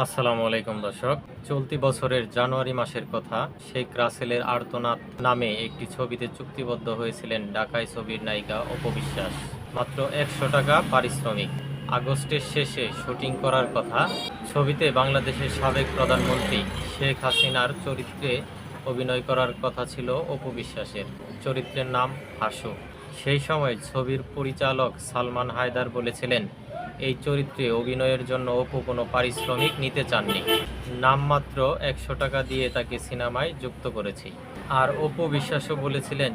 আসসালামু আলাইকুম দর্শক। চলতি বছরের জানুয়ারি মাসের কথা। শেখ রাসেলের আর্তনাদ নামে একটি ছবিতে চুক্তিবদ্ধ হয়েছিলেন ঢাকাই ছবির নায়িকা অপু বিশ্বাস। মাত্র ১০০ টাকা পারিশ্রমিক। আগস্টের শেষে শুটিং করার কথা। ছবিতে বাংলাদেশের সাবেক প্রধানমন্ত্রী শেখ হাসিনার চরিত্রে অভিনয় করার কথা ছিল অপু বিশ্বাসের। চরিত্রের নাম হাসু। সেই সময় ছবির পরিচালক সালমান হায়দার বলেছিলেন, এই চরিত্রে অভিনয়ের জন্য অপু কোনো পারিশ্রমিক নিতে চাননি। নামমাত্র ১০০ টাকা দিয়ে তাকে সিনেমায় যুক্ত করেছি। আর অপু বিশ্বাসও বলেছিলেন,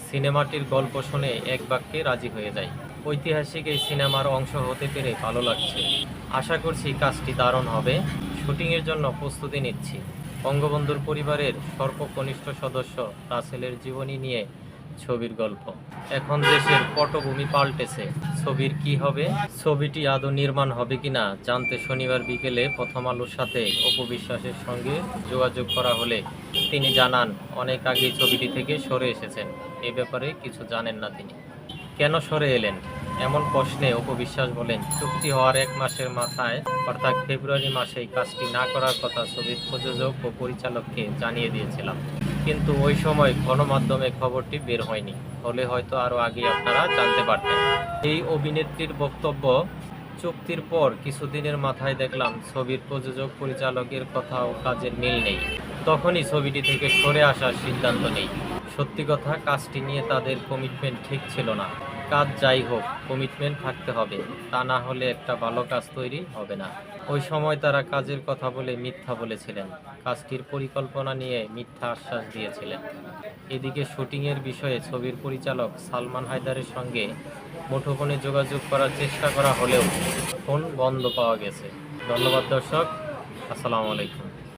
সিনেমাটির গল্প শুনে এক বাক্যে রাজি হয়ে যায়। ঐতিহাসিক এই সিনেমার অংশ হতে পেরে ভালো লাগছে। আশা করছি কাজটি দারুণ হবে। শুটিংয়ের জন্য প্রস্তুতি নিচ্ছি। বঙ্গবন্ধুর পরিবারের সর্বকনিষ্ঠ সদস্য রাসেলের জীবনী নিয়ে ছবির গল্প। এখন দেশের পটভূমি পাল্টেছে। ছবির কি হবে, ছবিটি আদৌ নির্মাণ হবে কিনা জানতে শনিবার বিকেলে প্রথম আলোর সাথে অপু বিশ্বাসের সঙ্গে যোগাযোগ করা হলে তিনি জানান, অনেক আগেই ছবিটি থেকে সরে এসেছেন। এ ব্যাপারে কিছু জানেন না তিনি। কেন সরে এলেন, এমন প্রশ্নে অপু বিশ্বাস বলেন, চুক্তি হওয়ার ১ মাসের মাথায় অর্থাৎ ফেব্রুয়ারি মাসেই কাজটি না করার কথা ছবির প্রযোজক ও পরিচালককে জানিয়ে দিয়েছিলাম। কিন্তু ওই সময় গণমাধ্যমে খবরটি বের হয়নি, হলে হয়তো আরও আগেই আপনারা জানতে পারতেন। এই অভিনেত্রীর বক্তব্য, চুক্তির পর কিছুদিনের মাথায় দেখলাম ছবির প্রযোজক পরিচালকের কথা ও কাজের মিল নেই। তখনই ছবিটি থেকে সরে আসার সিদ্ধান্ত নেই। সত্যি কথা, কাজটি নিয়ে তাদের কমিটমেন্ট ঠিক ছিল না। কাজ যাই হোক, কমিটমেন্ট থাকতে হবে, তা না হলে একটা ভালো কাজ তৈরি হবে না। ওই সময় তারা কাজের কথা বলে মিথ্যা বলেছিলেন, কাজটির পরিকল্পনা নিয়ে মিথ্যা আশ্বাস দিয়েছিলেন। এদিকে শুটিংয়ের বিষয়ে ছবির পরিচালক সালমান হায়দারের সঙ্গে মুঠোফোনে যোগাযোগ করার চেষ্টা করা হলেও ফোন বন্ধ পাওয়া গেছে। ধন্যবাদ দর্শক, আসসালামু আলাইকুম।